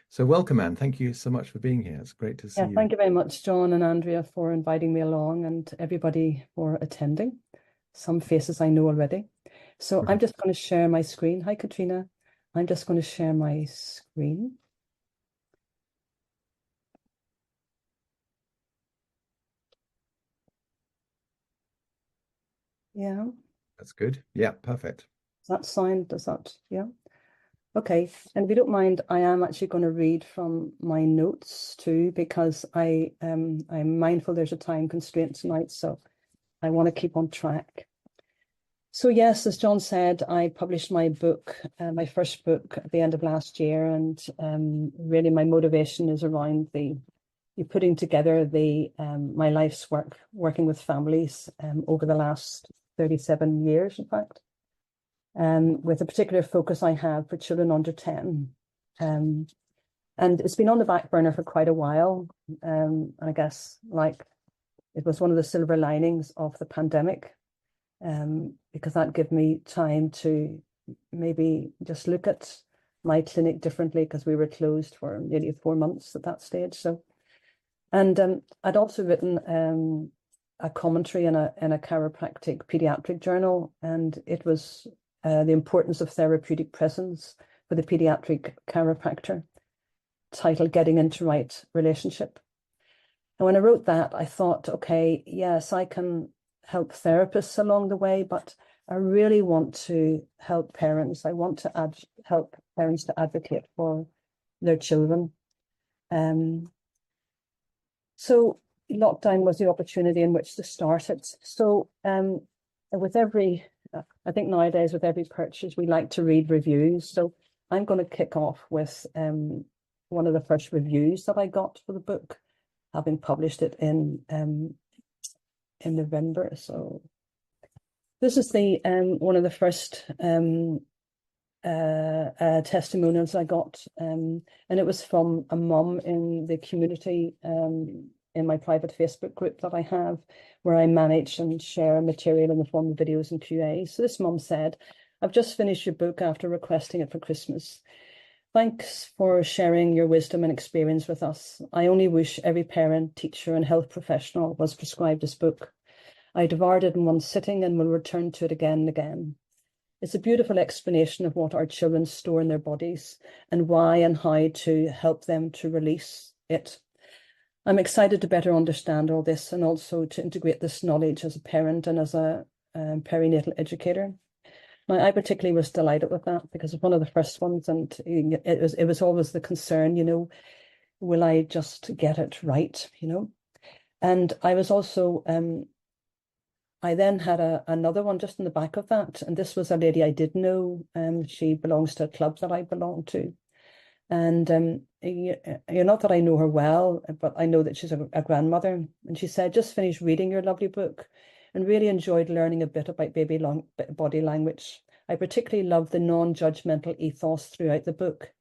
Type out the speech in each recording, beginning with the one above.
So welcome, Anne. Thank you so much for being here. It's great to see Yeah, you. thank you very much, John and Andrea, for inviting me along and everybody for attending. Some faces I know already. So I'm just going to share my screen. Hi, Katrina. I'm just going to share my screen. Yeah, That's good. Yeah, perfect. does that sound, does that, yeah? Okay, and if you don't mind, I am actually going to read from my notes too, because I'm mindful there's a time constraint tonight, so I want to keep on track. So yes, as John said, I published my book, my first book at the end of last year, and really my motivation is around the putting together the my life's work, working with families over the last 37 years, in fact, with a particular focus I have for children under 10. And it's been on the back burner for quite a while. I guess like it was one of the silver linings of the pandemic, because that gave me time to maybe just look at my clinic differently, because we were closed for nearly 4 months at that stage. So, and I'd also written a commentary in a chiropractic pediatric journal, and it was the importance of therapeutic presence for the pediatric chiropractor, titled "Getting into Right Relationship." And when I wrote that, I thought, okay, yes, I can help therapists along the way, but I really want to help parents. I want to help parents to advocate for their children. So lockdown was the opportunity in which to start it. So with every, I think nowadays with every purchase, we like to read reviews. So I'm going to kick off with one of the first reviews that I got for the book, having published it in November. So this is the one of the first testimonials I got, and it was from a mum in the community, in my private Facebook group that I have, where I manage and share material in the form of videos and QA. So this mum said, "I've just finished your book after requesting it for Christmas. Thanks for sharing your wisdom and experience with us. I only wish every parent, teacher, and health professional was prescribed this book. I devoured it in one sitting and will return to it again and again. It's a beautiful explanation of what our children store in their bodies and why and how to help them to release it. I'm excited to better understand all this and also to integrate this knowledge as a parent and as a perinatal educator." Now, I particularly was delighted with that because it's one of the first ones, and it was always the concern, will I just get it right, And I was also I then had another one just in the back of that, and this was a lady I did know. She belongs to a club that I belong to, and you're not that I know her well, but I know that she's a grandmother. And she said, "Just finished reading your lovely book and really enjoyed learning a bit about body language. I particularly love the non-judgmental ethos throughout the book.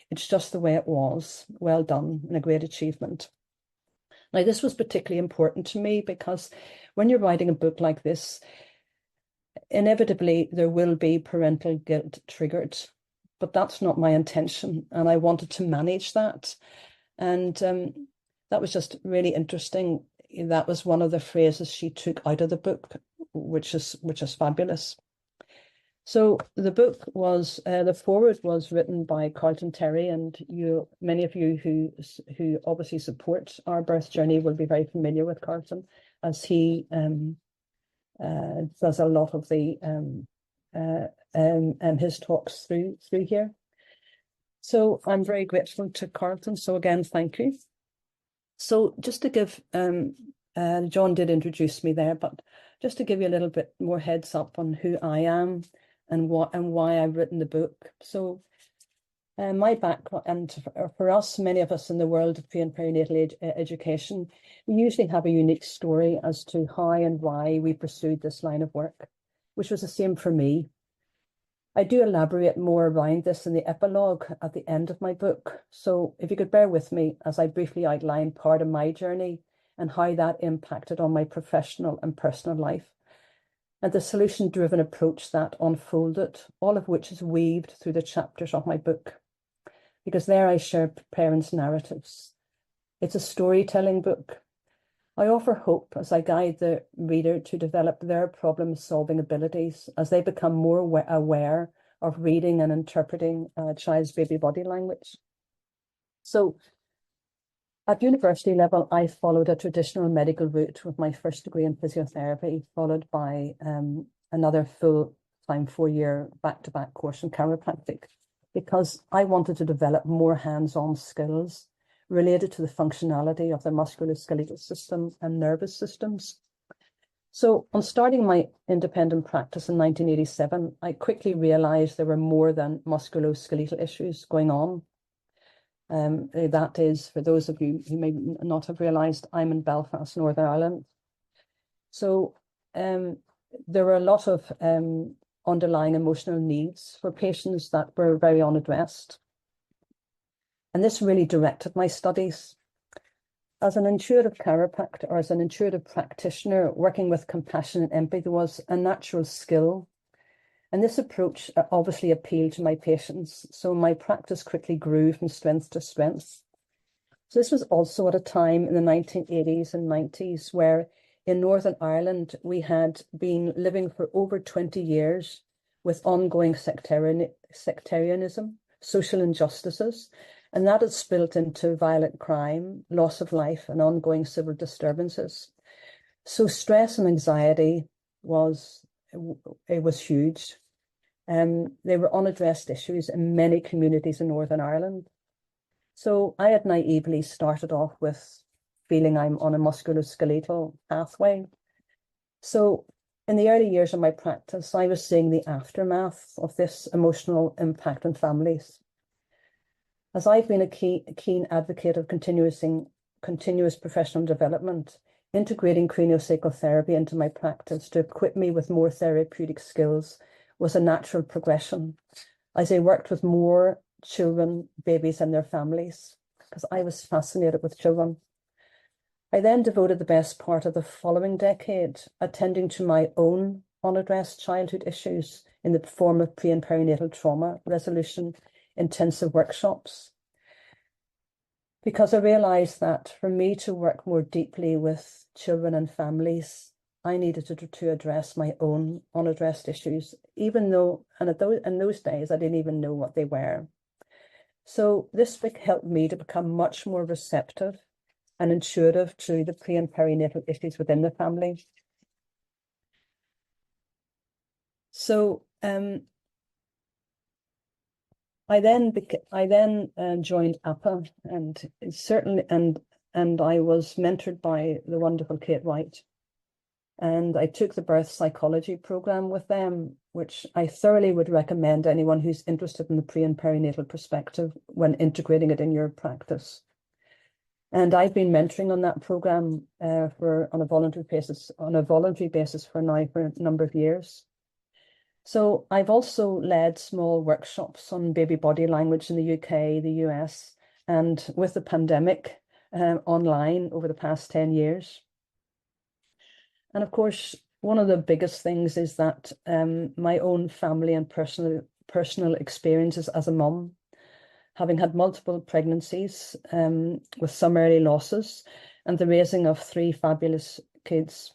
It's just the way it was. Well done and a great achievement." Now, this was particularly important to me because when you're writing a book like this, inevitably there will be parental guilt triggered, but that's not my intention. And I wanted to manage that. And that was just really interesting. That was one of the phrases she took out of the book, which is fabulous. So the book was, the foreword was written by Carlton Terry, and many of you who obviously support our birth journey will be very familiar with Carlton, as he does a lot of the his talks through here. So I'm very grateful to Carlton. So again, thank you. So just to give, John did introduce me there, but just to give you a little bit more heads up on who I am and why I've written the book. So my background, and for us, many of us in the world of pre and perinatal education, we usually have a unique story as to how and why we pursued this line of work, which was the same for me. I do elaborate more around this in the epilogue at the end of my book. So if you could bear with me as I briefly outline part of my journey and how that impacted on my professional and personal life, and the solution-driven approach that unfolded, all of which is weaved through the chapters of my book. because there I share parents' narratives. It's a storytelling book. I offer hope as I guide the reader to develop their problem-solving abilities as they become more aware of reading and interpreting a child's baby body language. So at university level, I followed a traditional medical route with my first degree in physiotherapy, followed by another full-time 4-year back-to-back course in chiropractic, because I wanted to develop more hands-on skills related to the functionality of the musculoskeletal system and nervous systems. So on starting my independent practice in 1987, I quickly realized there were more than musculoskeletal issues going on. That is, for those of you who may not have realized, I'm in Belfast, Northern Ireland. So there were a lot of underlying emotional needs for patients that were very unaddressed. And this really directed my studies. As an intuitive chiropractor or as an intuitive practitioner, working with compassion and empathy was a natural skill. And this approach obviously appealed to my patients. So my practice quickly grew from strength to strength. So this was also at a time in the 1980s and 90s where in Northern Ireland, we had been living for over 20 years with ongoing sectarianism, social injustices, and that has spilled into violent crime, loss of life, and ongoing civil disturbances. So stress and anxiety was huge. They were unaddressed issues in many communities in Northern Ireland. So I had naively started off with feeling I'm on a musculoskeletal pathway. So in the early years of my practice, I was seeing the aftermath of this emotional impact on families. As I've been a keen advocate of continuous professional development, integrating craniosacral therapy into my practice to equip me with more therapeutic skills was a natural progression as I worked with more children, babies, and their families, because I was fascinated with children. I then devoted the best part of the following decade attending to my own unaddressed childhood issues in the form of pre- and perinatal trauma resolution intensive workshops, because I realized that for me to work more deeply with children and families, I needed to address my own unaddressed issues, even though, and in those days, I didn't even know what they were. So this book helped me to become much more receptive and intuitive to the pre- and perinatal issues within the family. So I then joined APA, and certainly and I was mentored by the wonderful Kate White. And I took the birth psychology program with them, which I thoroughly would recommend anyone who's interested in the pre- and perinatal perspective when integrating it in your practice. And I've been mentoring on that program on a voluntary basis for a number of years. So I've also led small workshops on baby body language in the UK, the US, and with the pandemic online over the past 10 years. And of course, one of the biggest things is that my own family and personal experiences as a mum, having had multiple pregnancies with some early losses and the raising of 3 fabulous kids,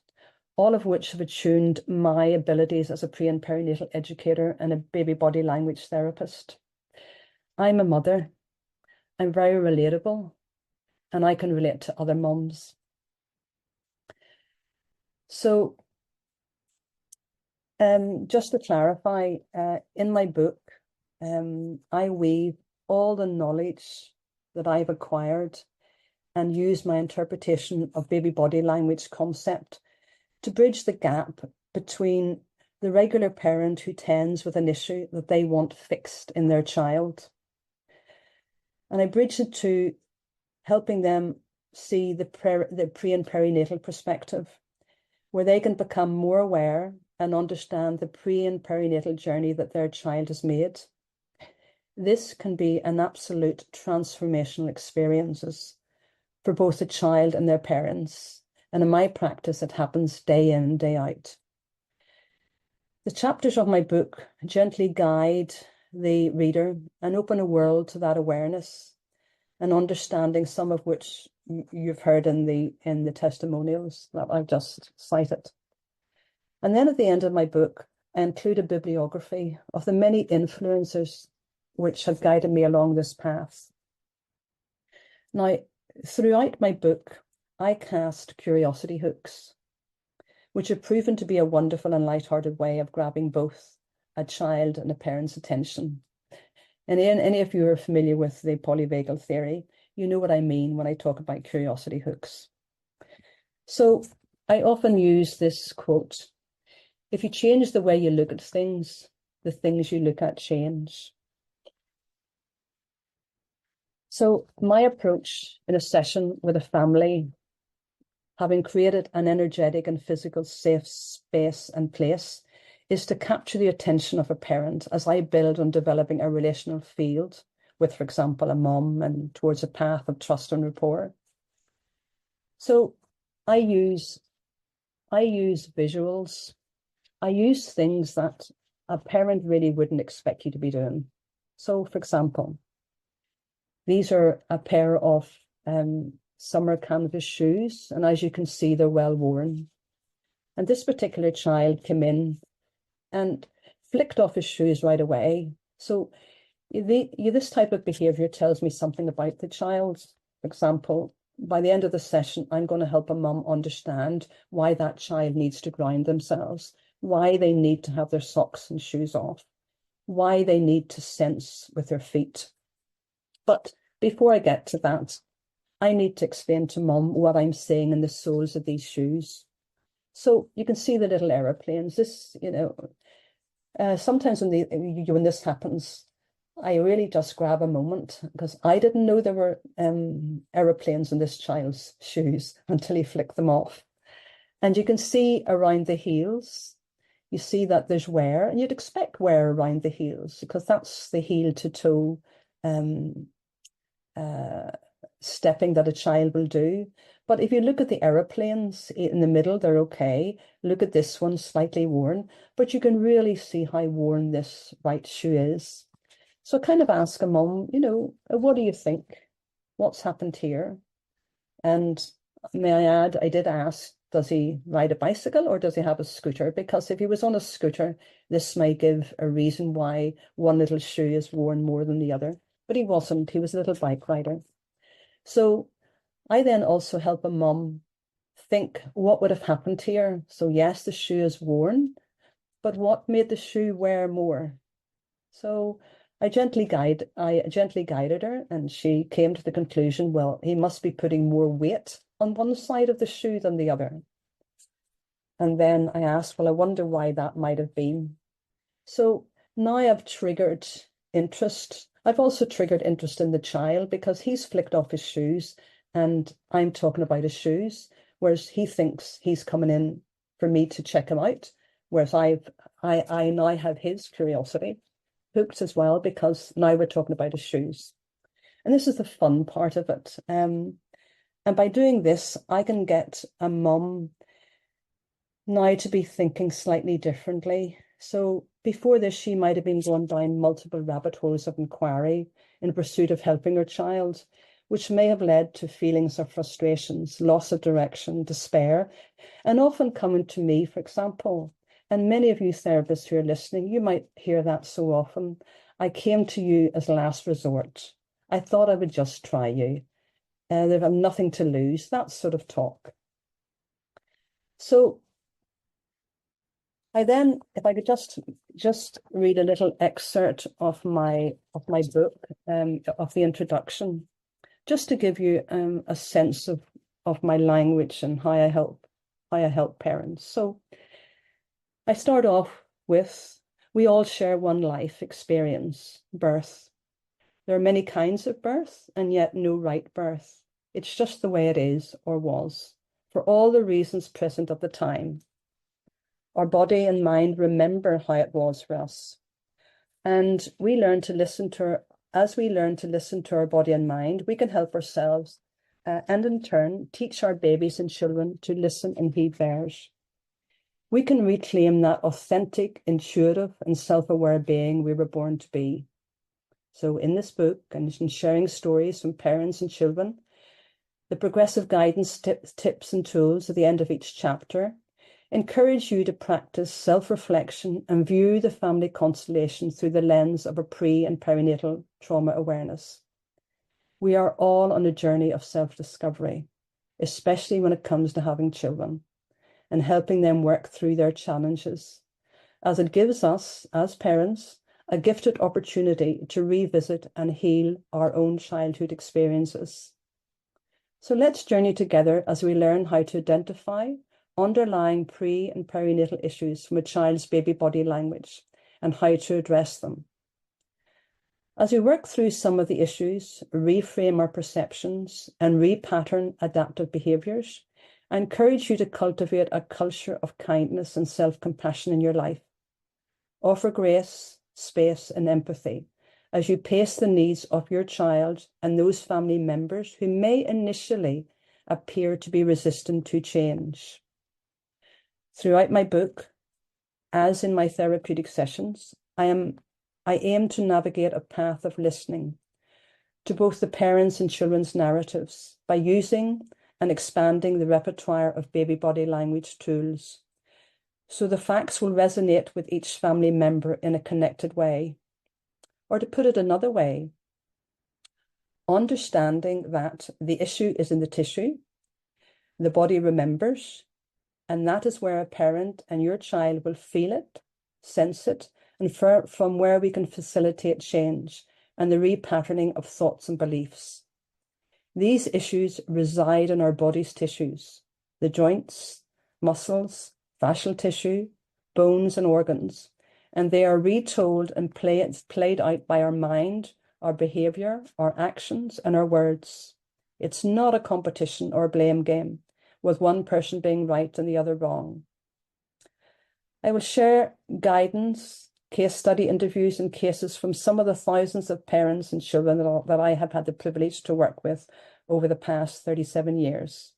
all of which have attuned my abilities as a pre- and perinatal educator and a baby body language therapist. I'm a mother. I'm very relatable, and I can relate to other mums. So just to clarify, in my book, I weave all the knowledge that I've acquired and use my interpretation of baby body language concept to bridge the gap between the regular parent who tends with an issue that they want fixed in their child. And I bridge it to helping them see the pre- and perinatal perspective, where they can become more aware and understand the pre- and perinatal journey that their child has made. This can be an absolute transformational experiences for both the child and their parents. And in my practice, it happens day in, day out. The chapters of my book gently guide the reader and open a world to that awareness and understanding, some of which you've heard in the testimonials that I've just cited. And then at the end of my book, I include a bibliography of the many influencers which have guided me along this path. Now, throughout my book, I cast curiosity hooks, which have proven to be a wonderful and light-hearted way of grabbing both a child and a parent's attention. And any of you who are familiar with the polyvagal theory, you know what I mean when I talk about curiosity hooks. So I often use this quote: if you change the way you look at things, the things you look at change. So my approach in a session with a family, having created an energetic and physical safe space and place, is to capture the attention of a parent as I build on developing a relational field with, for example, a mom, and towards a path of trust and rapport. So I use visuals. I use things that a parent really wouldn't expect you to be doing. So, for example, these are a pair of summer canvas shoes, and as you can see, they're well worn. And this particular child came in and flicked off his shoes right away. So this type of behavior tells me something about the child. For example, by the end of the session, I'm going to help a mum understand why that child needs to ground themselves, why they need to have their socks and shoes off, why they need to sense with their feet. But before I get to that, I need to explain to mum what I'm seeing in the soles of these shoes. So you can see the little aeroplanes. This, sometimes when this happens, I really just grab a moment, because I didn't know there were aeroplanes in this child's shoes until he flicked them off. And you can see around the heels, you see that there's wear, and you'd expect wear around the heels because that's the heel to toe stepping that a child will do. But if you look at the aeroplanes in the middle, they're okay. Look at this one, slightly worn, but you can really see how worn this right shoe is. So I kind of ask a mum, what do you think? What's happened here? And may I add, I did ask, does he ride a bicycle or does he have a scooter? Because if he was on a scooter, this may give a reason why one little shoe is worn more than the other. But he wasn't. He was a little bike rider. So I then also help a mum think, what would have happened here? So yes, the shoe is worn, but what made the shoe wear more? So I gently guided her, and she came to the conclusion, well, he must be putting more weight on one side of the shoe than the other. And then I asked, well, I wonder why that might have been. So now I've triggered interest. I've also triggered interest in the child, because he's flicked off his shoes and I'm talking about his shoes, whereas he thinks he's coming in for me to check him out, whereas I now have his curiosity hooked as well, because now we're talking about his shoes. And this is the fun part of it. And by doing this, I can get a mum now to be thinking slightly differently. So before this, she might have been going down multiple rabbit holes of inquiry in pursuit of helping her child, which may have led to feelings of frustrations, loss of direction, despair, and often coming to me, for example. And many of you therapists who are listening, you might hear that so often. I came to you as last resort. I thought I would just try you. They have nothing to lose, that sort of talk. So I then, if I could just read a little excerpt of my book, of the introduction, just to give you a sense of my language and how I help parents. So I start off with, we all share one life experience, birth. There are many kinds of birth, and yet no right birth. It's just the way it is or was, for all the reasons present at the time. Our body and mind remember how it was for us. And we learn to listen to as we learn to listen to our body and mind, we can help ourselves and in turn teach our babies and children to listen and heed theirs. we can reclaim that authentic, intuitive, and self-aware being we were born to be. So in this book, and in sharing stories from parents and children, the progressive guidance tips and tools at the end of each chapter encourage you to practice self-reflection and view the family constellation through the lens of a pre- and perinatal trauma awareness. We are all on a journey of self-discovery, especially when it comes to having children and helping them work through their challenges, as it gives us, as parents, a gifted opportunity to revisit and heal our own childhood experiences. So let's journey together as we learn how to identify underlying pre- and perinatal issues from a child's baby body language and how to address them. As we work through some of the issues, reframe our perceptions, and repattern adaptive behaviors, I encourage you to cultivate a culture of kindness and self-compassion in your life. Offer grace, space, and empathy as you pace the needs of your child and those family members who may initially appear to be resistant to change. Throughout my book, as in my therapeutic sessions, I aim to navigate a path of listening to both the parents' and children's narratives by using and expanding the repertoire of baby body language tools, so the facts will resonate with each family member in a connected way. Or to put it another way, understanding that the issue is in the tissue, the body remembers, and that is where a parent and your child will feel it, sense it, and from where we can facilitate change and the repatterning of thoughts and beliefs. These issues reside in our body's tissues, the joints, muscles, fascial tissue, bones, and organs, and they are retold and played out by our mind, our behavior, our actions, and our words. It's not a competition or a blame game, with one person being right and the other wrong. I will share guidance, case study interviews, and cases from some of the thousands of parents and children that I have had the privilege to work with over the past 37 years.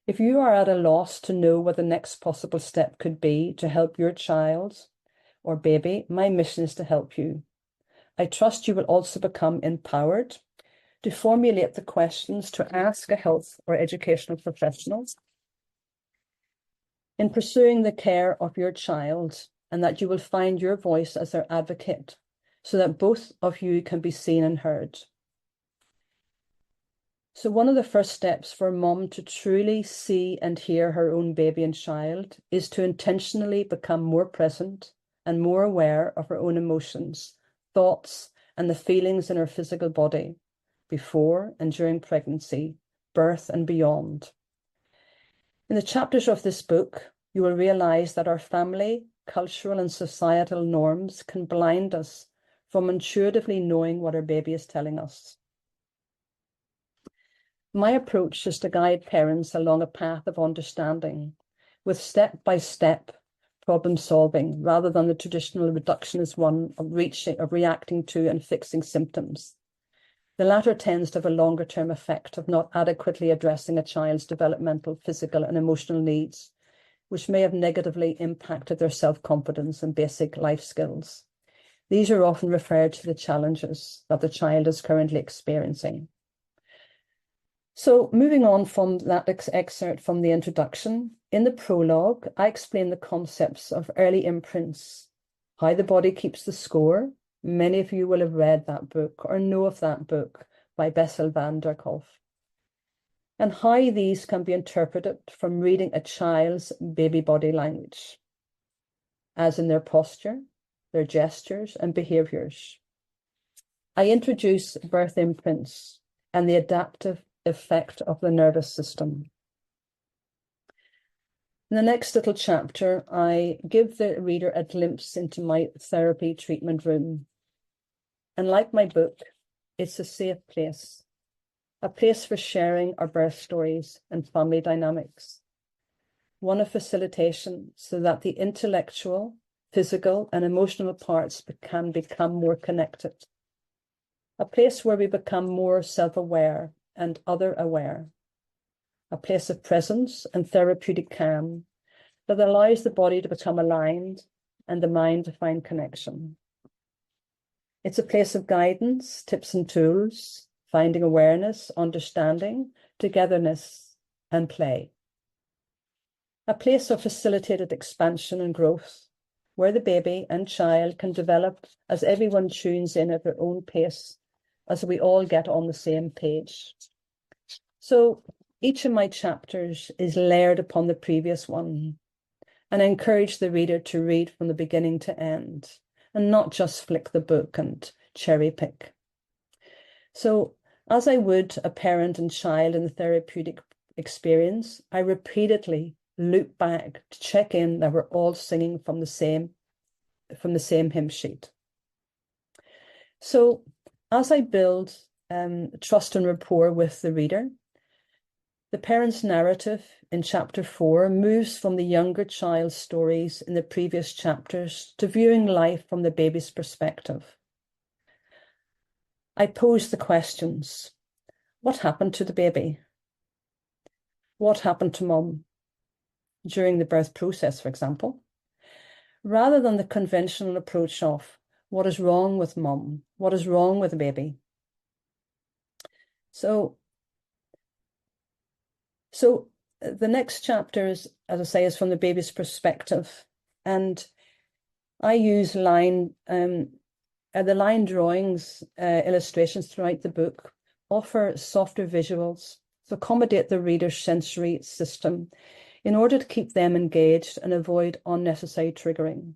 If you are at a loss to know what the next possible step could be to help your child or baby, my mission is to help you. I trust you will also become empowered to formulate the questions to ask a health or educational professional in pursuing the care of your child, and that you will find your voice as their advocate so that both of you can be seen and heard. So one of the first steps for a mom to truly see and hear her own baby and child is to intentionally become more present and more aware of her own emotions, thoughts, and the feelings in her physical body before and during pregnancy, birth, and beyond. In the chapters of this book, you will realize that our family, cultural, and societal norms can blind us from intuitively knowing what our baby is telling us. My approach is to guide parents along a path of understanding with step-by-step problem solving rather than the traditional reductionist one of reacting to and fixing symptoms. The latter tends to have a longer-term effect of not adequately addressing a child's developmental, physical, and emotional needs, which may have negatively impacted their self-confidence and basic life skills. These are often referred to the challenges that the child is currently experiencing. So moving on from that excerpt from the introduction, in the prologue, I explain the concepts of early imprints, how the body keeps the score. Many of you will have read that book or know of that book by Bessel van der Kolk, and how these can be interpreted from reading a child's baby body language, as in their posture, their gestures, and behaviors. I introduce birth imprints and the adaptive effect of the nervous system. In the next little chapter, I give the reader a glimpse into my therapy treatment room. And like my book, it's a safe place, a place for sharing our birth stories and family dynamics, one of facilitation so that the intellectual, physical, and emotional parts can become more connected, a place where we become more self-aware and other-aware, a place of presence and therapeutic calm, that allows the body to become aligned and the mind to find connection. It's a place of guidance, tips and tools, finding awareness, understanding, togetherness, and play. A place of facilitated expansion and growth, where the baby and child can develop as everyone tunes in at their own pace, as we all get on the same page. So each of my chapters is layered upon the previous one, and I encourage the reader to read from the beginning to end, and not just flick the book and cherry pick. So as I would a parent and child in the therapeutic experience, I repeatedly loop back to check in that we're all singing from the same hymn sheet. So as I build trust and rapport with the reader, the parent's narrative in chapter 4 moves from the younger child's stories in the previous chapters to viewing life from the baby's perspective. I pose the questions. What happened to the baby? What happened to mum during the birth process, for example? Rather than the conventional approach of what is wrong with mum? What is wrong with the baby? So the next chapter is, as I say, is from the baby's perspective. And I use the line drawings, illustrations throughout the book offer softer visuals to accommodate the reader's sensory system in order to keep them engaged and avoid unnecessary triggering,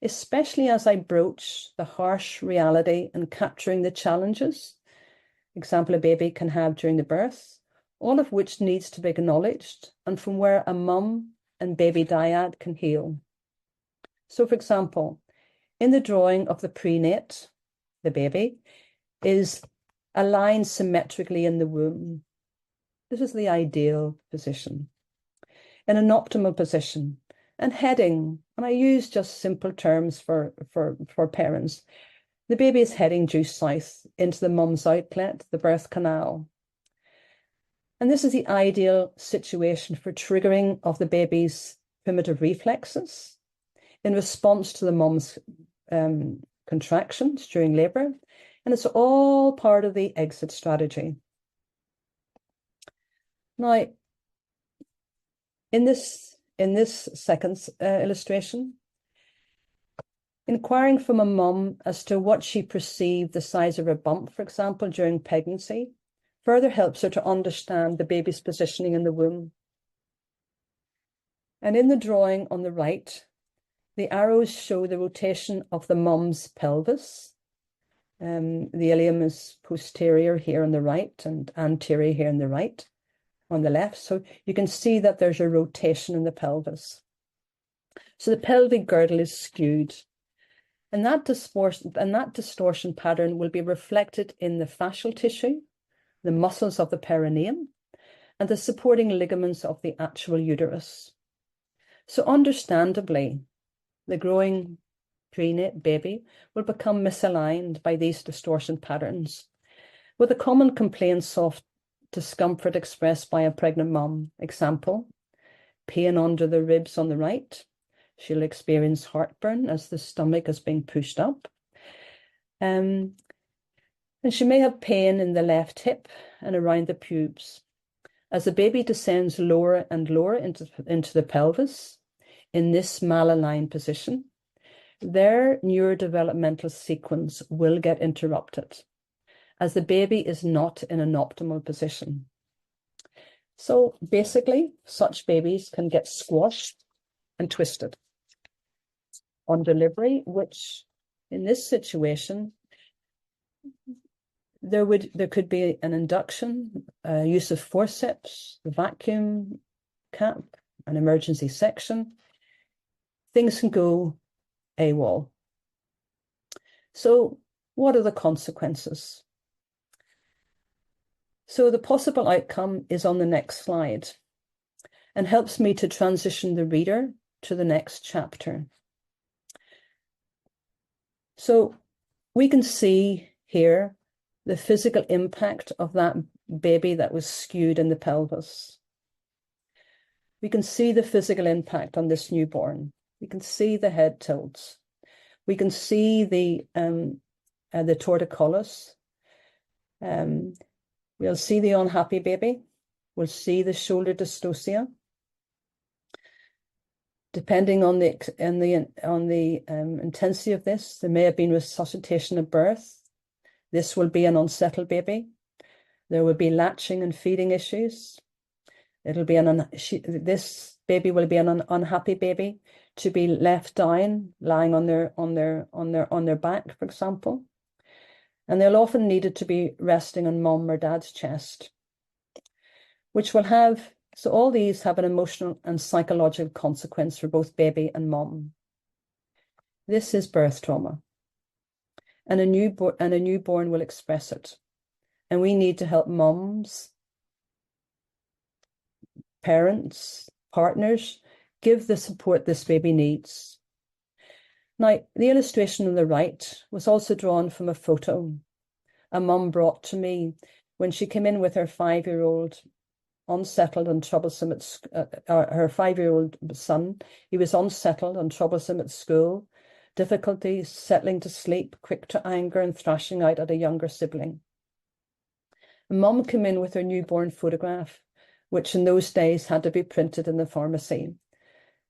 especially as I broach the harsh reality and capturing the challenges, example, a baby can have during the birth, all of which needs to be acknowledged, and from where a mum and baby dyad can heal. So, for example, in the drawing of the prenate, the baby, is aligned symmetrically in the womb. This is the ideal position. In an optimal position, and heading, and I use just simple terms for parents, the baby is heading due south into the mum's outlet, the birth canal. And this is the ideal situation for triggering of the baby's primitive reflexes in response to the mum's contractions during labor. And it's all part of the exit strategy. Now, in this second illustration, inquiring from a mum as to what she perceived the size of her bump, for example, during pregnancy, further helps her to understand the baby's positioning in the womb. And in the drawing on the right, the arrows show the rotation of the mum's pelvis. The ilium is posterior here on the right and anterior here on the right, on the left. So you can see that there's a rotation in the pelvis. So the pelvic girdle is skewed. And that distortion pattern will be reflected in the fascial tissue, the muscles of the perineum, and the supporting ligaments of the actual uterus. So understandably, the growing prenate baby will become misaligned by these distortion patterns, with the common complaints of discomfort expressed by a pregnant mum. Example, pain under the ribs on the right. She'll experience heartburn as the stomach is being pushed up. And she may have pain in the left hip and around the pubes. As the baby descends lower and lower into the pelvis in this malaligned position, their neurodevelopmental sequence will get interrupted as the baby is not in an optimal position. So basically, such babies can get squashed and twisted on delivery, which in this situation, there could be an induction, use of forceps, vacuum cap, an emergency section. Things can go AWOL. So what are the consequences? So the possible outcome is on the next slide and helps me to transition the reader to the next chapter. So we can see here the physical impact of that baby that was skewed in the pelvis. We can see the physical impact on this newborn. We can see the head tilts. We can see the torticollis. We'll see the unhappy baby. We'll see the shoulder dystocia. Depending on the intensity of this, there may have been resuscitation at birth. This will be an unsettled baby. There will be latching and feeding issues. This baby will be an unhappy baby to be left down, lying on their back, for example. And they'll often need it to be resting on mom or dad's chest, which will have, so all these have an emotional and psychological consequence for both baby and mom. This is birth trauma. And a newborn will express it. And we need to help moms, parents, partners, give the support this baby needs. Now, the illustration on the right was also drawn from a photo a mum brought to me when she came in with her 5-year-old unsettled and troublesome her 5-year-old son. He was unsettled and troublesome at school, difficulties settling to sleep, quick to anger and thrashing out at a younger sibling. Mum came in with her newborn photograph, which in those days had to be printed in the pharmacy.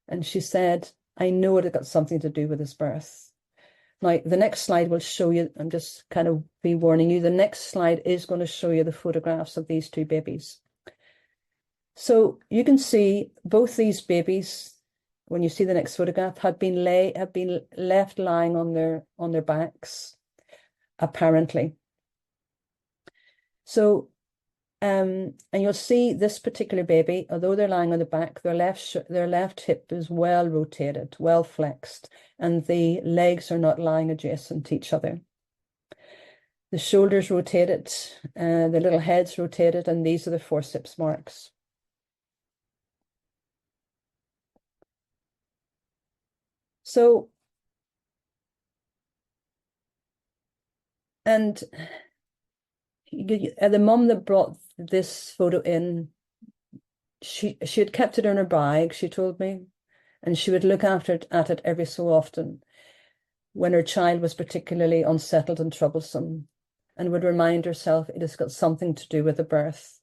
And she said, I know it had got something to do with his birth. Now, the next slide will show you, I'm just kind of be warning you, the next slide is going to show you the photographs of these two babies. So you can see both these babies, when you see the next photograph, have been left lying on their backs, apparently. So, and you'll see this particular baby, although they're lying on the back, their left hip is well rotated, well flexed, and the legs are not lying adjacent to each other. The shoulders rotated, the little heads rotated, and these are the forceps marks. So, and the mum that brought this photo in, she had kept it in her bag, she told me, and she would look at it every so often when her child was particularly unsettled and troublesome, and would remind herself it has got something to do with the birth.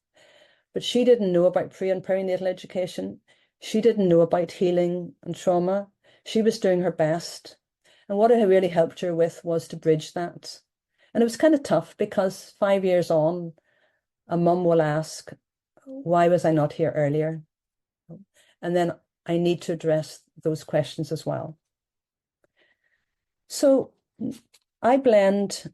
But she didn't know about pre and perinatal education. She didn't know about healing and trauma. She was doing her best. And what it really helped her with was to bridge that. And it was kind of tough because 5 years on, a mum will ask, why was I not here earlier? And then I need to address those questions as well. So I blend,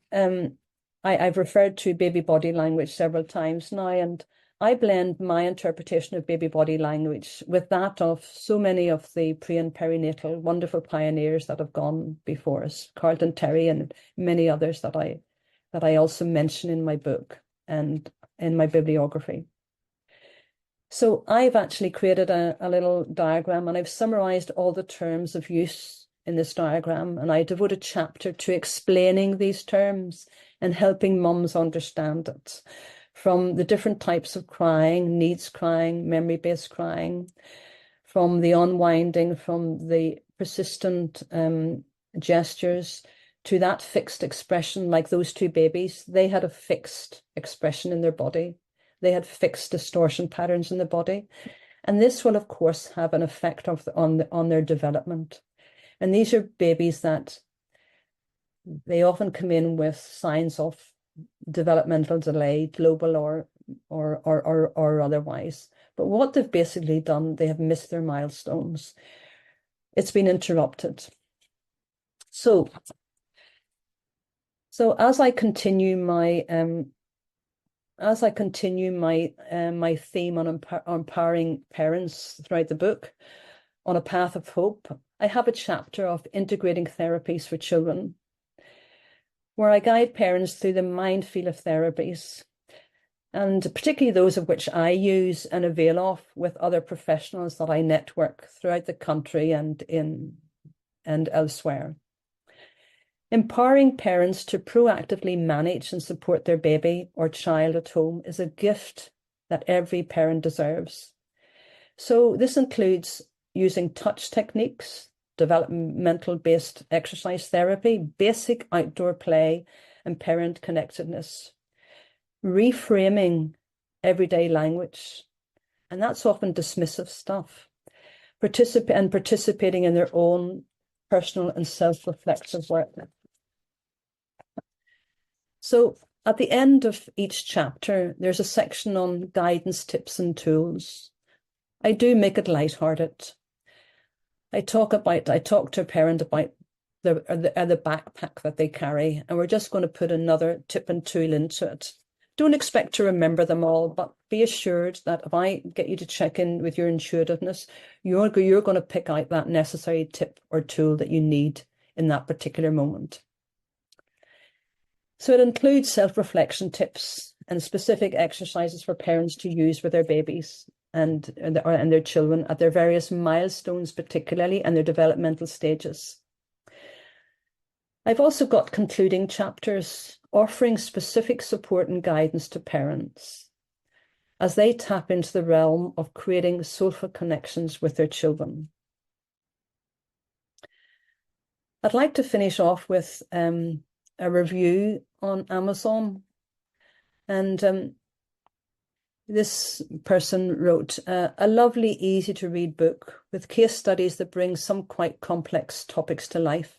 I've referred to baby body language several times now, and I blend my interpretation of baby body language with that of so many of the pre and perinatal wonderful pioneers that have gone before us, Carlton Terry and many others that I also mention in my book and in my bibliography. So I've actually created a little diagram, and I've summarized all the terms of use in this diagram, and I devote a chapter to explaining these terms and helping mums understand it, from the different types of crying, needs crying, memory-based crying, from the unwinding, from the persistent gestures, to that fixed expression. Like those two babies, they had a fixed expression in their body. They had fixed distortion patterns in the body. And this will, of course, have an effect on their development. And these are babies that they often come in with signs of developmental delay, global or otherwise. But what they've basically done, they have missed their milestones. It's been interrupted. So as I continue my my theme on empowering parents throughout the book, on a path of hope, I have a chapter of integrating therapies for children, where I guide parents through the minefield of therapies, and particularly those of which I use and avail of with other professionals that I network throughout the country and elsewhere. Empowering parents to proactively manage and support their baby or child at home is a gift that every parent deserves. So this includes using touch techniques, developmental-based exercise therapy, basic outdoor play, and parent connectedness, reframing everyday language, and that's often dismissive stuff, participating in their own personal and self-reflexive work. So at the end of each chapter, there's a section on guidance, tips, and tools. I do make it lighthearted. I talk to a parent about the backpack that they carry, and we're just going to put another tip and tool into it. Don't expect to remember them all, but be assured that if I get you to check in with your intuitiveness, you're going to pick out that necessary tip or tool that you need in that particular moment. So it includes self-reflection tips and specific exercises for parents to use with their babies and their children at their various milestones, particularly, and their developmental stages. I've also got concluding chapters offering specific support and guidance to parents as they tap into the realm of creating soulful connections with their children. I'd like to finish off with a review on Amazon. And this person wrote a lovely, easy to read book with case studies that bring some quite complex topics to life.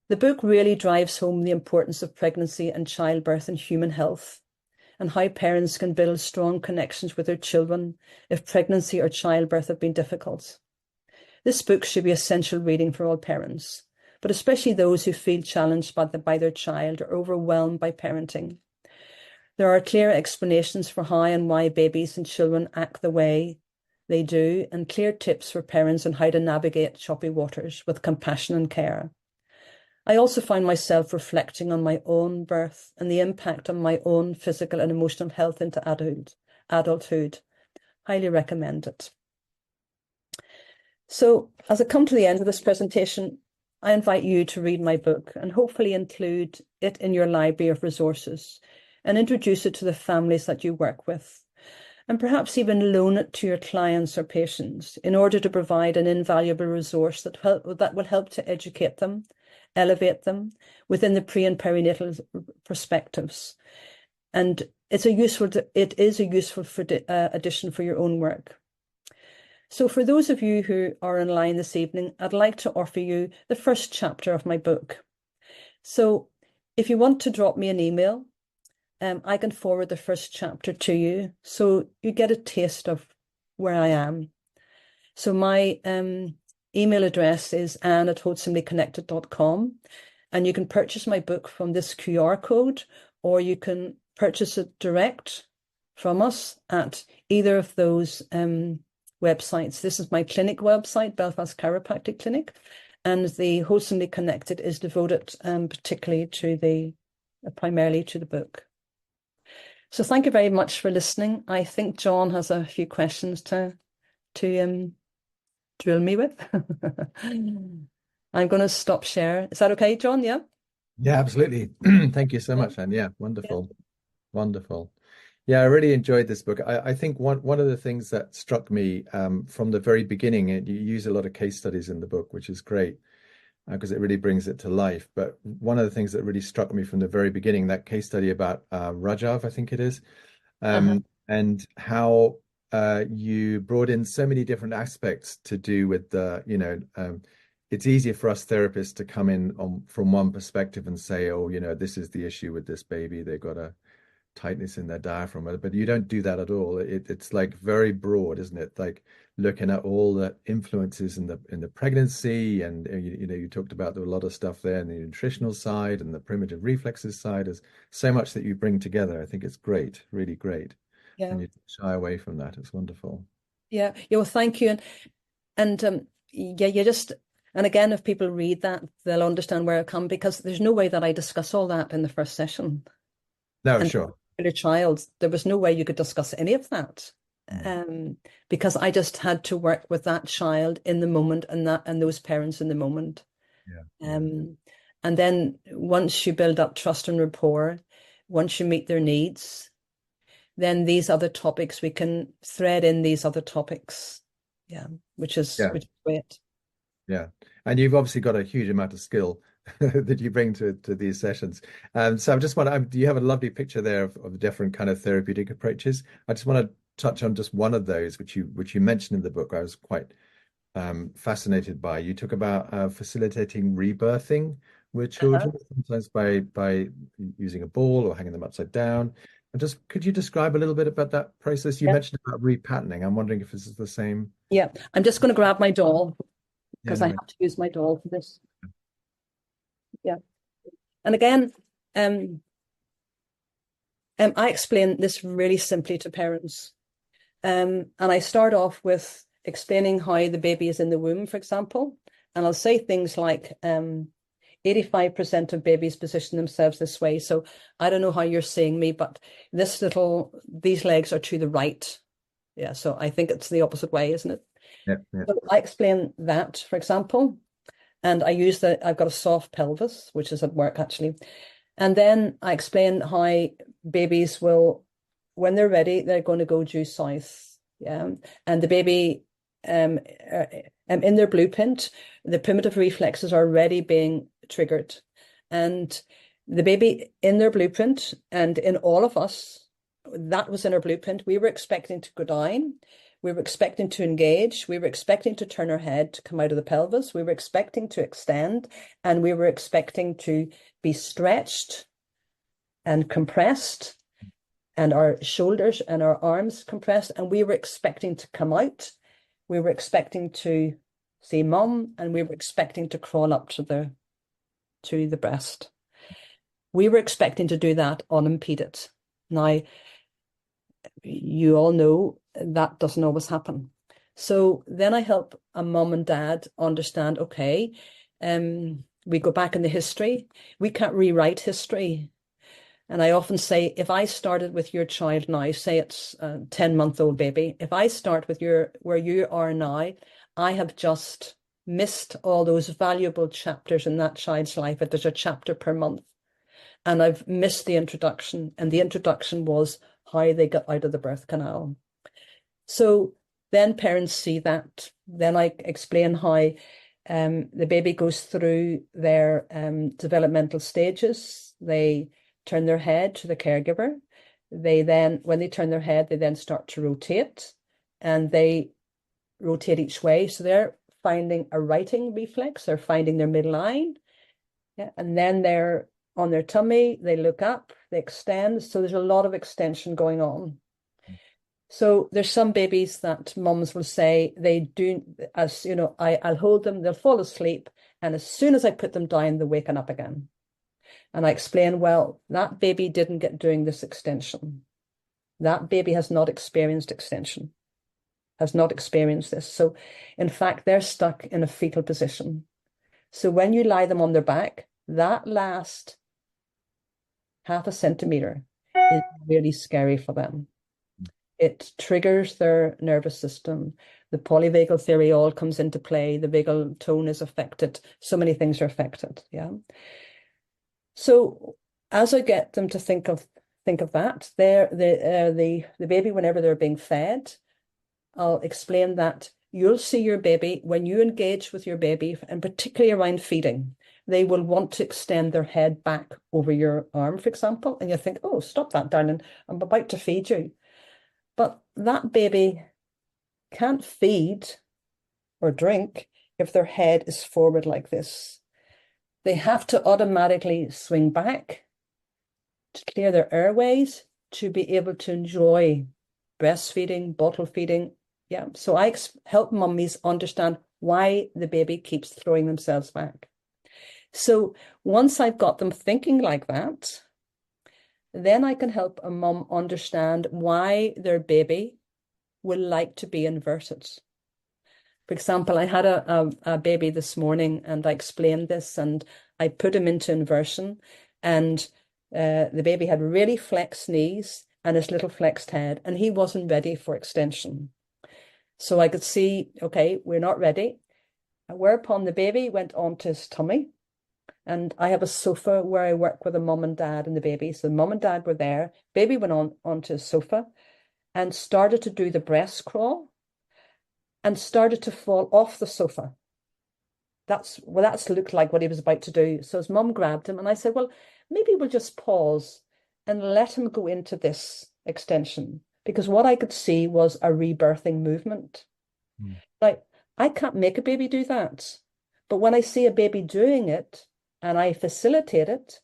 The book really drives home the importance of pregnancy and childbirth and human health, and how parents can build strong connections with their children if pregnancy or childbirth have been difficult. This book should be essential reading for all parents, but especially those who feel challenged by their child or overwhelmed by parenting. There are clear explanations for how and why babies and children act the way they do, and clear tips for parents on how to navigate choppy waters with compassion and care. I also find myself reflecting on my own birth and the impact on my own physical and emotional health into adulthood. Highly recommend it. So as I come to the end of this presentation, I invite you to read my book and hopefully include it in your library of resources and introduce it to the families that you work with, and perhaps even loan it to your clients or patients in order to provide an invaluable resource that will help to educate them, elevate them within the pre and perinatal perspectives. And it is a useful addition for your own work. So for those of you who are online this evening, I'd like to offer you the first chapter of my book. So if you want to drop me an email, I can forward the first chapter to you so you get a taste of where I am. So my email address is anne@wholesomelyconnected.com, and you can purchase my book from this QR code, or you can purchase it direct from us at either of those websites. This is my clinic website, Belfast Chiropractic Clinic, and the Wholesomely Connected is devoted primarily to the book. So thank you very much for listening. I think John has a few questions to drill me with. I'm going to stop share. Is that okay, John? Yeah? Yeah, absolutely. Thank you so much, Anne. Yeah, wonderful. Yeah. Wonderful. Yeah, I really enjoyed this book. I think one of the things that struck me from the very beginning, and you use a lot of case studies in the book, which is great because it really brings it to life. But one of the things that really struck me from the very beginning, that case study about Rajav, I think it is, and how you brought in so many different aspects to do with it's easier for us therapists to come in from one perspective and say, oh, this is the issue with this baby. They've got a tightness in their diaphragm, but you don't do that at all. It's like very broad, isn't it? Like looking at all the influences in the pregnancy, and you talked about a lot of stuff there in the nutritional side and the primitive reflexes side. There's so much that you bring together. I think it's great, really great. Yeah. And you shy away from that. It's wonderful. Yeah. Well, thank you. And you just, and again, if people read that, they'll understand where I come, because there's no way that I discuss all that in the first session. No, and sure. For a child, there was no way you could discuss any of that. Because I just had to work with that child in the moment and those parents in the moment. Yeah. And then once you build up trust and rapport, once you meet their needs, then these other topics, we can thread in these other topics. Yeah, which is Yeah. great. Yeah. And you've obviously got a huge amount of skill that you bring to these sessions. So I just want to, you have a lovely picture there of different kind of therapeutic approaches. I just want to touch on just one of those, which you mentioned in the book. I was quite fascinated by. You talk about facilitating rebirthing with Uh-huh. children, sometimes by using a ball or hanging them upside down. And just could you describe a little bit about that process? You Yeah. mentioned about repatterning. I'm wondering if this is the same. Yeah. I'm just going to grab my doll Yeah, because no I worries. have to use my doll for this. Yeah. And again, um, I explain this really simply to parents. And I start off with explaining how the baby is in the womb, for example. And I'll say things like 85% of babies position themselves this way. So I don't know how you're seeing me, but these legs are to the right. Yeah, so I think it's the opposite way, isn't it? Yeah, yeah. So I explain that, for example, and I've got a soft pelvis, which is at work actually. And then I explain how babies will, when they're ready, they're going to go due south. Yeah. And the baby, in their blueprint, the primitive reflexes are already being triggered. And the baby in their blueprint and in all of us, that was in our blueprint. We were expecting to go down. We were expecting to engage. We were expecting to turn our head to come out of the pelvis. We were expecting to extend, and we were expecting to be stretched and compressed, and our shoulders and our arms compressed, and we were expecting to come out. We were expecting to see mom, and we were expecting to crawl up to the breast. We were expecting to do that unimpeded. Now, you all know that doesn't always happen. So then I help a mom and dad understand, okay, we go back in the history. We can't rewrite history. And I often say, if I started with your child now, say it's a 10-month-old baby, if I start with where you are now, I have just missed all those valuable chapters in that child's life. If there's a chapter per month, and I've missed the introduction, and the introduction was how they got out of the birth canal. So then parents see that. Then I explain how the baby goes through their developmental stages. They turn their head to the caregiver. When they turn their head, they then start to rotate, and they rotate each way. So they're finding a righting reflex. They're finding their midline. Yeah. And then they're on their tummy, they look up, they extend. So there's a lot of extension going on. So there's some babies that mums will say they do, as you know, I'll hold them, they'll fall asleep, and as soon as I put them down, they're waking up again. And I explain, well, that baby didn't get doing this extension. That baby has not experienced extension, has not experienced this. So in fact, they're stuck in a fetal position. So when you lie them on their back, that last half a centimeter is really scary for them. It triggers their nervous system. The polyvagal theory all comes into play. The vagal tone is affected. So many things are affected. Yeah. So as I get them to think of that, the baby, whenever they're being fed, I'll explain that you'll see your baby when you engage with your baby, and particularly around feeding, they will want to extend their head back over your arm, for example, and you think, oh, stop that, darling, I'm about to feed you. But that baby can't feed or drink if their head is forward like this. They have to automatically swing back to clear their airways to be able to enjoy breastfeeding, bottle feeding. Yeah. So I help mummies understand why the baby keeps throwing themselves back. So once I've got them thinking like that, then I can help a mum understand why their baby will like to be inverted. For example, I had a baby this morning, and I explained this, and I put him into inversion, and the baby had really flexed knees and his little flexed head, and he wasn't ready for extension. So I could see, okay, we're not ready. Whereupon the baby went onto his tummy, And I have a sofa where I work with a mum and dad and the baby. So mum and dad were there. Baby went on onto a sofa and started to do the breast crawl and started to fall off the sofa. That's looked like what he was about to do. So his mum grabbed him and I said, well, maybe we'll just pause and let him go into this extension. Because what I could see was a rebirthing movement. Mm. Like, I can't make a baby do that. But when I see a baby doing it and I facilitate it,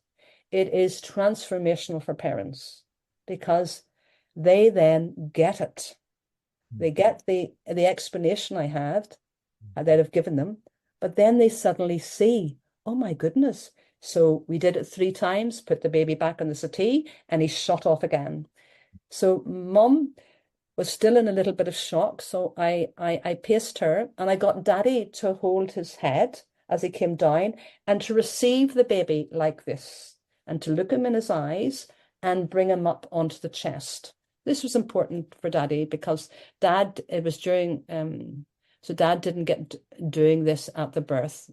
it is transformational for parents because they then get it. They get the explanation I have that I've given them, but then they suddenly see, oh my goodness. So we did it 3 times, put the baby back on the settee, and he shot off again. So mum was still in a little bit of shock. So I paced her and I got daddy to hold his head as he came down and to receive the baby like this and to look him in his eyes and bring him up onto the chest. This was important for daddy because it was during, so dad didn't get doing this at the birth.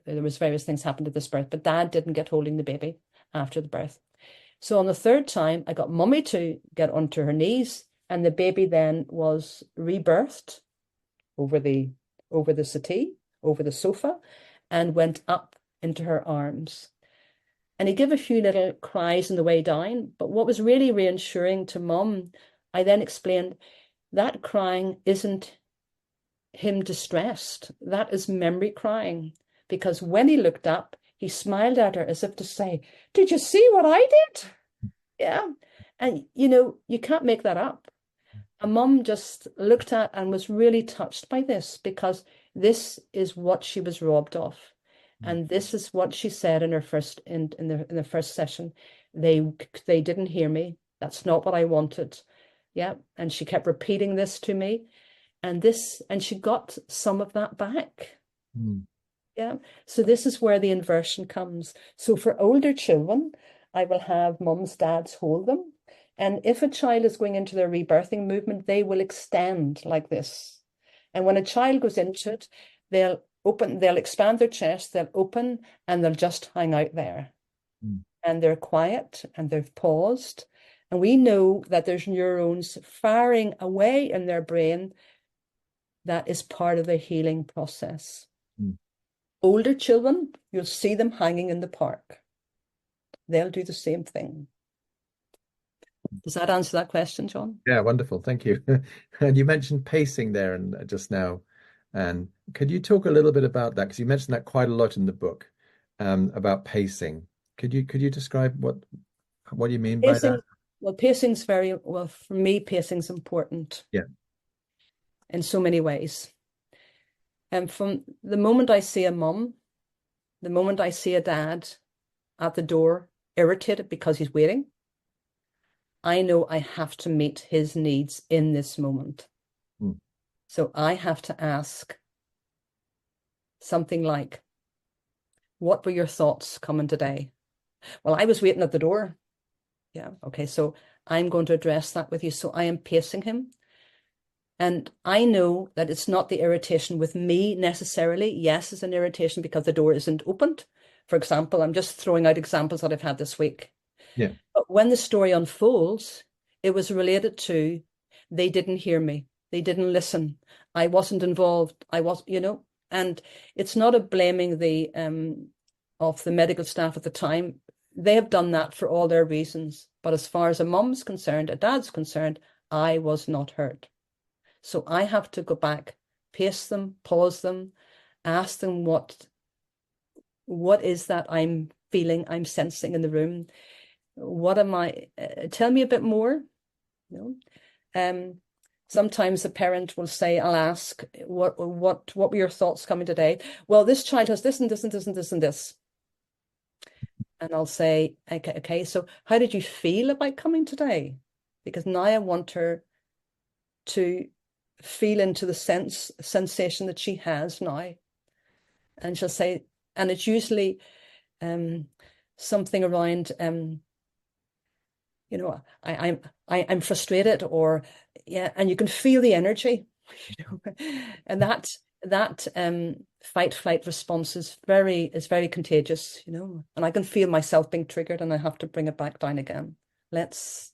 There was various things happened at this birth, but dad didn't get holding the baby after the birth. So on the 3rd time, I got mummy to get onto her knees and the baby then was rebirthed over the settee, over the sofa, and went up into her arms. And he gave a few little cries on the way down. But what was really reassuring to mum, I then explained that crying isn't him distressed. That is memory crying. Because when he looked up, he smiled at her as if to say, did you see what I did? Yeah. And you can't make that up. A mum just looked at and was really touched by this because this is what she was robbed of. And this is what she said in her first in the first session. They didn't hear me. That's not what I wanted. Yeah. And she kept repeating this to me. And she got some of that back. Mm. Yeah. So this is where the inversion comes. So for older children, I will have mums, dads hold them. And if a child is going into their rebirthing movement, they will extend like this. And when a child goes into it, they'll expand their chest, they'll open, and they'll just hang out there. Mm. And they're quiet and they've paused. And we know that there's neurons firing away in their brain that is part of the healing process. Mm. Older children, you'll see them hanging in the park. They'll do the same thing. Does that answer that question, John? Yeah, wonderful. Thank you. And you mentioned pacing there and just now. And could you talk a little bit about that? Because you mentioned that quite a lot in the book, about pacing. Could you describe what you mean by Pacing, that? well, for me, pacing's important Yeah. in so many ways. And from the moment I see a mum, the moment I see a dad at the door, irritated because he's waiting, I know I have to meet his needs in this moment. Mm. So I have to ask something like, what were your thoughts coming today? Well, I was waiting at the door. Yeah. Okay. So I'm going to address that with you. So I am pacing him. And I know that it's not the irritation with me necessarily. Yes, it's an irritation because the door isn't opened. For example, I'm just throwing out examples that I've had this week. Yeah. But when the story unfolds, it was related to they didn't hear me. They didn't listen. I wasn't involved. And it's not a blaming of the medical staff at the time. They have done that for all their reasons. But as far as a mum's concerned, a dad's concerned, I was not heard. So I have to go back, pace them, pause them, ask them what is that I'm feeling, I'm sensing in the room. What am I? Tell me a bit more. Sometimes the parent will say, I'll ask, what were your thoughts coming today? Well, this child has this and this and this and this and this. And I'll say, okay, so how did you feel about coming today? Because now I want her to feel into the sensation that she has now. And she'll say, and it's usually something around I'm frustrated, or yeah, and you can feel the energy, and that that fight flight response is very contagious, you know, and I can feel myself being triggered and I have to bring it back down again. Let's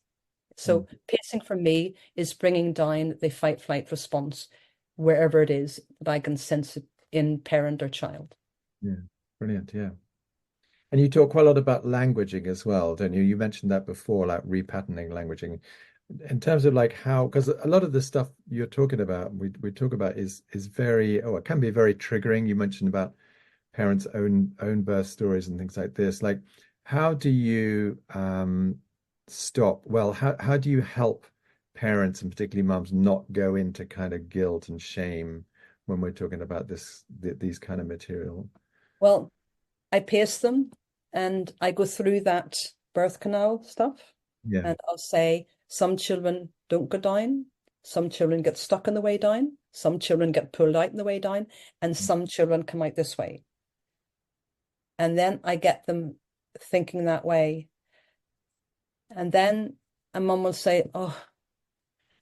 Mm. So pacing for me is bringing down the fight flight response wherever it is that I can sense it in parent or child. Yeah, brilliant. Yeah. And you talk quite a lot about languaging as well, don't you? You mentioned that before, like repatterning languaging. In terms of like how, because a lot of the stuff you're talking about, we talk about is very, oh, it can be very triggering. You mentioned about parents' own birth stories and things like this. Like, how do you stop? Well, how do you help parents and particularly mums not go into kind of guilt and shame when we're talking about these kind of material? Well, I pace them and I go through that birth canal stuff, Yeah. and I'll say some children don't go down, some children get stuck on the way down, some children get pulled out on the way down, and some children come out this way. And then I get them thinking that way. And then a mum will say, "Oh,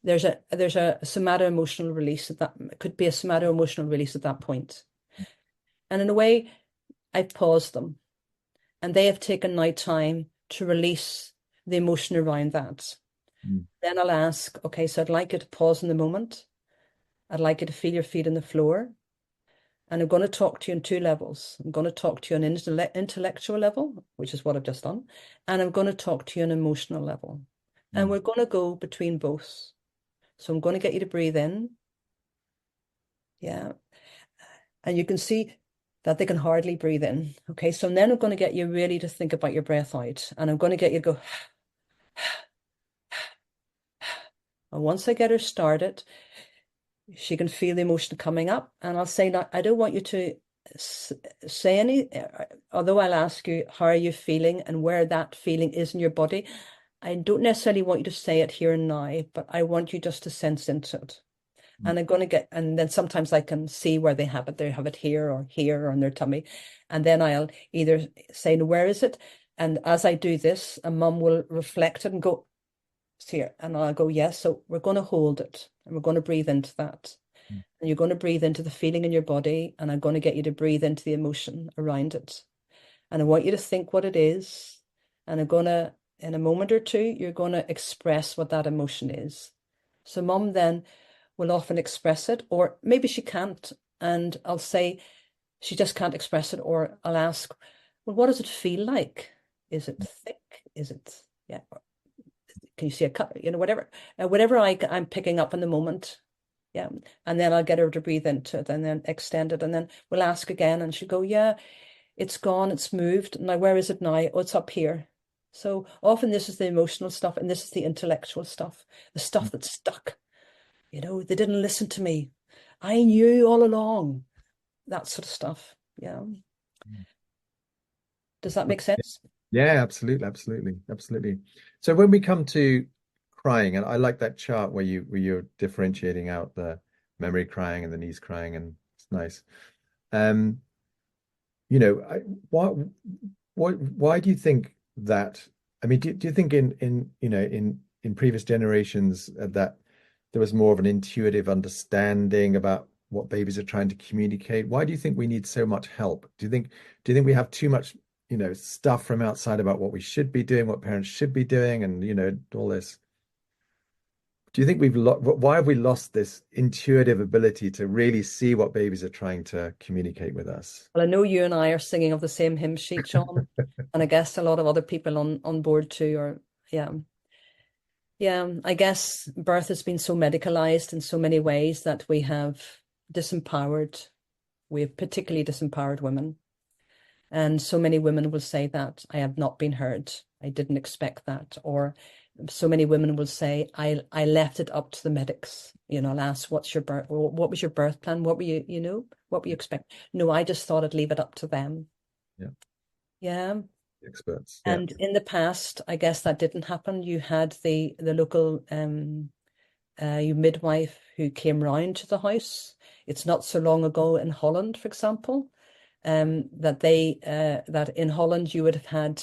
there's a somato emotional release at that. It could be a somato emotional release at that point." And in a way, I pause them, and they have taken now time to release the emotion around that. Mm. Then I'll ask, okay, so I'd like you to pause in the moment. I'd like you to feel your feet on the floor. And I'm going to talk to you on two levels. I'm going to talk to you on an intellectual level, which is what I've just done. And I'm going to talk to you on an emotional level. And Mm. we're going to go between both. So I'm going to get you to breathe in. Yeah. And you can see that they can hardly breathe in. Okay. So then I'm going to get you really to think about your breath out. And I'm going to get you to go. And once I get her started, she can feel the emotion coming up. And I'll say, now, I don't want you to say any, although I'll ask you, how are you feeling and where that feeling is in your body. I don't necessarily want you to say it here and now, but I want you just to sense into it. Mm. And I'm going to get, and then sometimes I can see where they have it. They have it here or on their tummy. And then I'll either say, no, where is it? And as I do this, a mum will reflect it and go, it's here. And I'll go, yes. So we're going to hold it and we're going to breathe into that. Mm. And you're going to breathe into the feeling in your body. And I'm going to get you to breathe into the emotion around it. And I want you to think what it is. And I'm going to, in a moment or two, you're going to express what that emotion is. So mum then will often express it, or maybe she can't. And I'll say she just can't express it, or I'll ask, well, what does it feel like? Is it thick? Is it, yeah? Can you see a cut? You know, whatever I'm picking up in the moment. Yeah. And then I'll get her to breathe into it and then extend it. And then we'll ask again and she'll go, yeah, it's gone, it's moved. Now, where is it now? Oh, it's up here. So often this is the emotional stuff and this is the intellectual stuff, the stuff that's stuck. You know, they didn't listen to me. I knew all along. That sort of stuff. Yeah. Mm. Does that make sense? Yeah, absolutely, absolutely, absolutely. So when we come to crying, and I like that chart where you're differentiating out the memory crying and the knees crying, and it's nice. Um, you know, why do you think that? I mean, do you think in you know in previous generations that there was more of an intuitive understanding about what babies are trying to communicate? Why do you think we need so much help? Do you think we have too much, stuff from outside about what we should be doing, what parents should be doing, and all this? Do you think why have we lost this intuitive ability to really see what babies are trying to communicate with us? Well, I know you and I are singing of the same hymn sheet, Sean, and I guess a lot of other people on board too are, yeah. Yeah, I guess birth has been so medicalized in so many ways that disempowered, we have particularly disempowered women. And so many women will say that I have not been heard. I didn't expect that. Or so many women will say, I left it up to the medics. I'll ask, what was your birth plan? What were what were you expect? No, I just thought I'd leave it up to them. Yeah, Yeah. experts. Yeah. And in the past, I guess that didn't happen. You had the local midwife who came round to the house. It's not so long ago in Holland, for example, that in Holland you would have had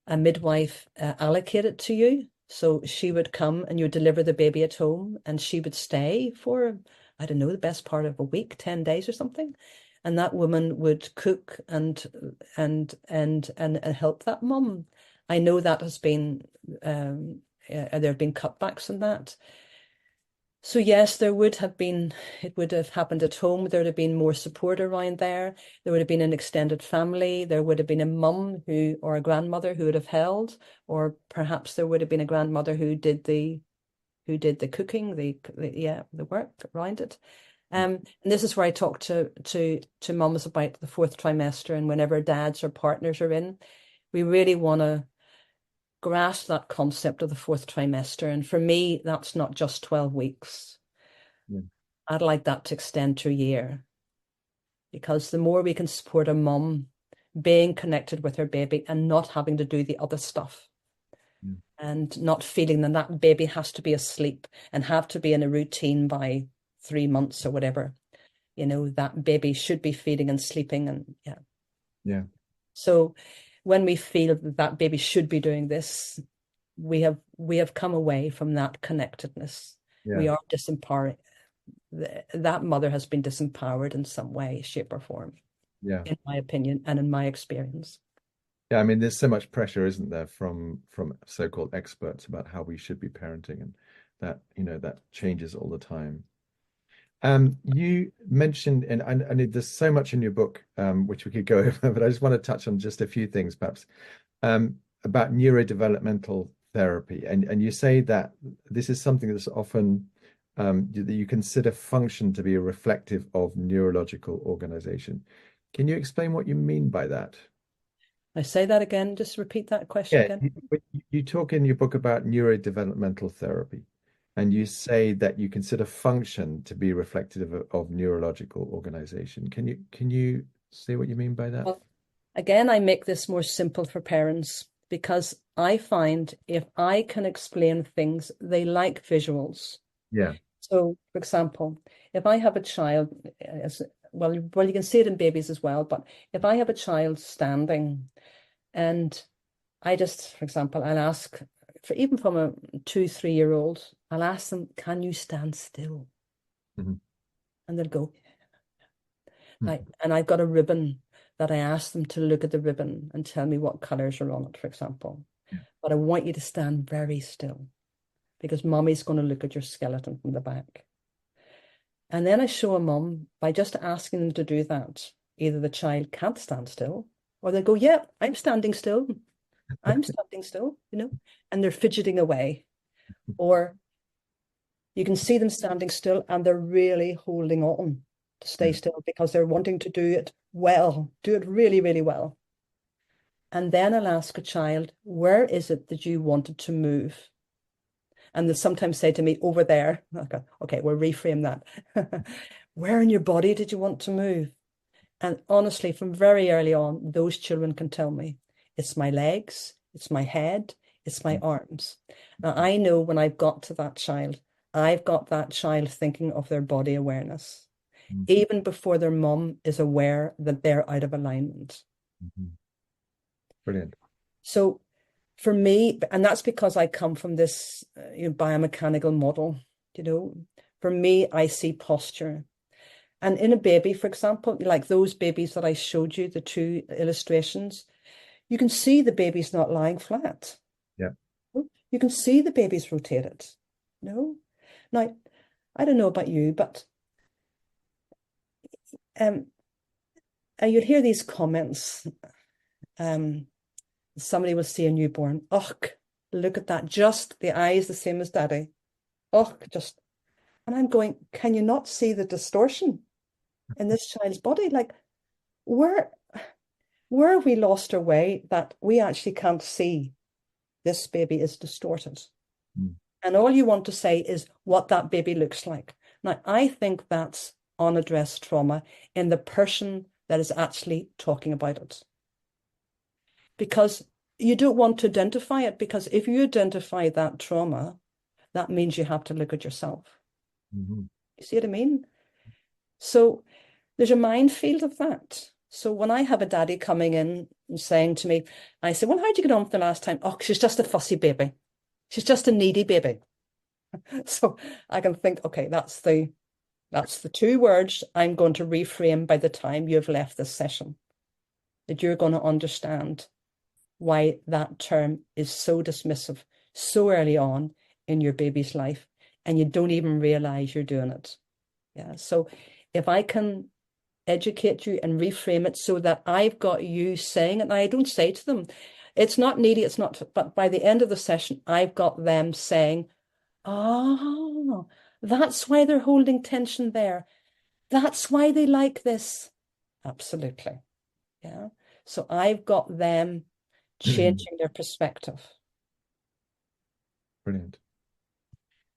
a midwife allocated to you. So she would come and you would deliver the baby at home, and she would stay for I don't know, the best part of a week, 10 days or something. And that woman would cook and help that mum. I know that has been there have been cutbacks in that. So yes, there would have been, it would have happened at home. There would have been more support around there. There would have been an extended family. There would have been a mum who, or a grandmother who would have held, or perhaps there would have been a grandmother who did the cooking, the work around it. And this is where I talk to mums about the fourth trimester, and whenever dads or partners are in, we really want to grasp that concept of the fourth trimester. And for me, that's not just 12 weeks. Yeah. I'd like that to extend to a year, because the more we can support a mum being connected with her baby and not having to do the other stuff, and not feeling that that baby has to be asleep and have to be in a routine by 3 months or whatever, that baby should be feeding and sleeping. And Yeah. So when we feel that that baby should be doing this, we have come away from that connectedness. Yeah. We are disempowering. That mother has been disempowered in some way, shape, or form, Yeah. in my opinion and in my experience. Yeah, I mean, there's so much pressure, isn't there, from so-called experts about how we should be parenting, and that, that changes all the time. You mentioned, and there's so much in your book, which we could go over, but I just want to touch on just a few things, perhaps, about neurodevelopmental therapy. And you say that this is something that's often that you consider function to be a reflective of neurological organization. Can you explain what you mean by that? I say that again, just repeat that question Yeah, again. you talk in your book about neurodevelopmental therapy, and you say that you consider function to be reflective of neurological organization. Can you say what you mean by that? Well, again, I make this more simple for parents, because I find if I can explain things, they like visuals. Yeah. So, for example, if I have a child, well, you can see it in babies as well, but if I have a child standing, and I just, for example, I'll ask, even from a 2, 3 year old, I'll ask them, can you stand still? Mm-hmm. And they'll go, Mm-hmm. and I've got a ribbon that I ask them to look at the ribbon and tell me what colors are on it, for example. Yeah. But I want you to stand very still, because mommy's going to look at your skeleton from the back. And then I show a mum, by just asking them to do that, either the child can't stand still, or they go, yeah, I'm standing still. I'm standing still, and they're fidgeting away. Or you can see them standing still and they're really holding on to stay still, because they're wanting to do it well, do it really, really well. And then I'll ask a child, where is it that you wanted to move? And they sometimes say to me, over there. Okay, we'll reframe that. Where in your body did you want to move? And honestly, from very early on, those children can tell me, it's my legs, it's my head, it's my arms. Now, I know when I've got to that child, I've got that child thinking of their body awareness, even before their mum is aware that they're out of alignment. Brilliant. So for me, and that's because I come from this biomechanical model, for me, I see posture. And in a baby, for example, like those babies that I showed you, the 2 illustrations, you can see the baby's not lying flat. Yeah. You can see the baby's rotated. No? Now, I don't know about you, but you'd hear these comments. Somebody will see a newborn. Oh, look at that. Just the eyes the same as daddy. Oh, just. And I'm going, can you not see the distortion in this child's body? Like, where have we lost our way that we actually can't see this baby is distorted? And all you want to say is what that baby looks like. Now, I think that's unaddressed trauma in the person that is actually talking about it. Because you don't want to identify it, because if you identify that trauma, that means you have to look at yourself. You see what I mean? So there's a minefield of that. So when I have a daddy coming in and saying to me, I say, well, how'd you get on for the last time? Oh, she's just a fussy baby. She's just a needy baby. So I can think, okay, that's the That's the two words I'm going to reframe by the time you've left this session, that you're going to understand why that term is so dismissive so early on in your baby's life, and you don't even realize you're doing it. Yeah. So if I can educate you and reframe it so that I've got you saying it, and I don't say to them, it's not needy, it's not, but by the end of the session, I've got them saying, oh, that's why they're holding tension there. That's why they like this. Absolutely. Yeah. So I've got them changing their perspective. Brilliant.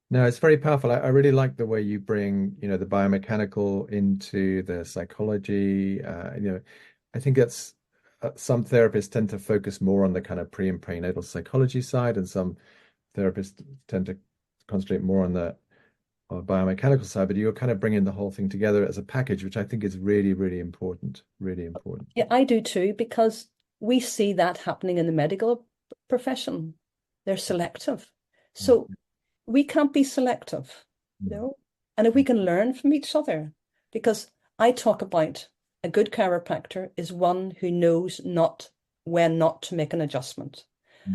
No, it's very powerful. I really like the way you bring, the biomechanical into the psychology. I think that's some therapists tend to focus more on the kind of pre and prenatal psychology side, and some therapists tend to concentrate more on the biomechanical side. But you're kind of bringing the whole thing together as a package, which I think is really, really important. Really important. Yeah, I do too, because we see that happening in the medical profession. They're selective. So we can't be selective, And if we can learn from each other, because I talk about a good chiropractor is one who knows not when not to make an adjustment.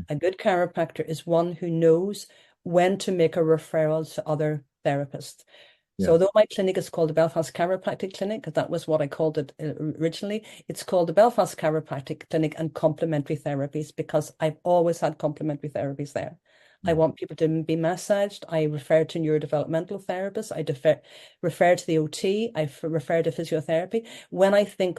A good chiropractor is one who knows when to make a referral to other therapists. So although my clinic is called the Belfast Chiropractic Clinic, that was what I called it originally, it's called the Belfast Chiropractic Clinic and Complementary Therapies, because I've always had complementary therapies there. I want people to be massaged. I refer to neurodevelopmental therapists. I refer to the OT. I refer to physiotherapy when I think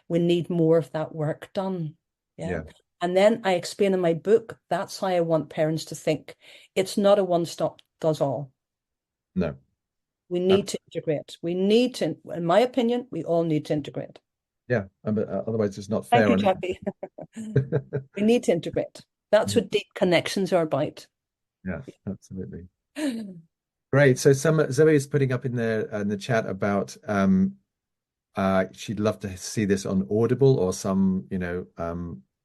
we need more of that work done. Yeah. And then I explain in my book, that's how I want parents to think. It's not a one-stop does all. No. We need to integrate. In my opinion, we all need to integrate. Yeah, but otherwise it's not fair. Thank you, Jackie. We need to integrate. That's what deep connections are about. Yeah, absolutely. Great. So Zoe is putting up in the chat about she'd love to see this on Audible or some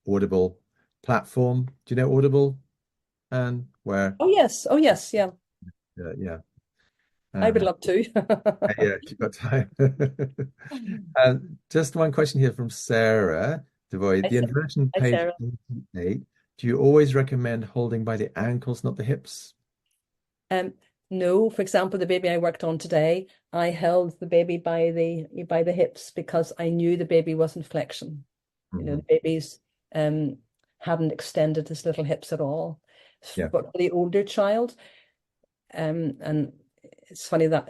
Audible platform. Do you know Audible? And where? Oh yes, yeah. Yeah. I would love to. Yeah, if you've got time. Just one question here from Sarah Devoy. The inversion page 88. Do you always recommend holding by the ankles, not the hips? No. For example, the baby I worked on today, I held the baby by the hips because I knew the baby was in flexion. The babies hadn't extended his little hips at all. Yeah. But for the older child, and it's funny that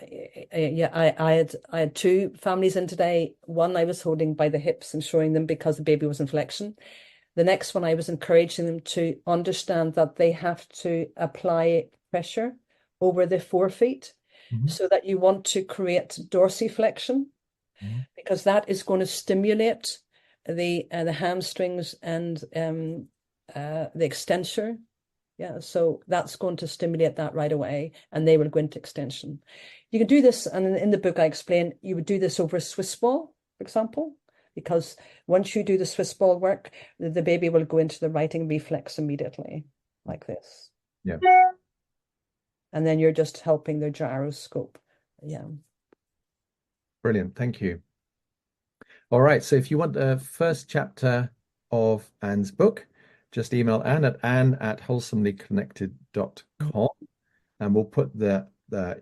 I had two families in today. One I was holding by the hips and showing them because the baby was in flexion. The next one I was encouraging them to understand that they have to apply pressure over the forefeet so that you want to create dorsiflexion because that is going to stimulate the hamstrings and the extensor. Yeah, so that's going to stimulate that right away, and they will go into extension. You can do this, and in the book I explain, you would do this over a Swiss ball, for example, because once you do the Swiss ball work, the baby will go into the righting reflex immediately, like this. Yeah. And then you're just helping their gyroscope. Yeah. Brilliant. Thank you. All right. So if you want the first chapter of Anne's book, just email Anne at wholesomelyconnected.com, and we'll put the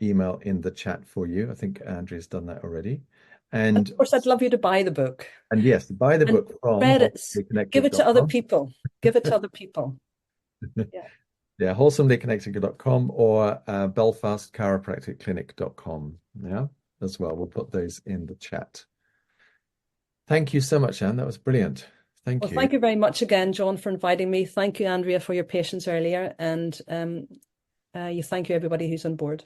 email in the chat for you. I think Andrea's done that already. And of course, I'd love you to buy the book. And yes, buy the book from give it to other people. Give it to other people. Yeah. Yeah, wholesomelyconnected.com or belfastchiropracticclinic.com. Yeah, as well. We'll put those in the chat. Thank you so much, Anne. That was brilliant. Thank you. Thank you very much again, John, for inviting me. Thank you, Andrea, for your patience earlier. And thank you, everybody who's on board.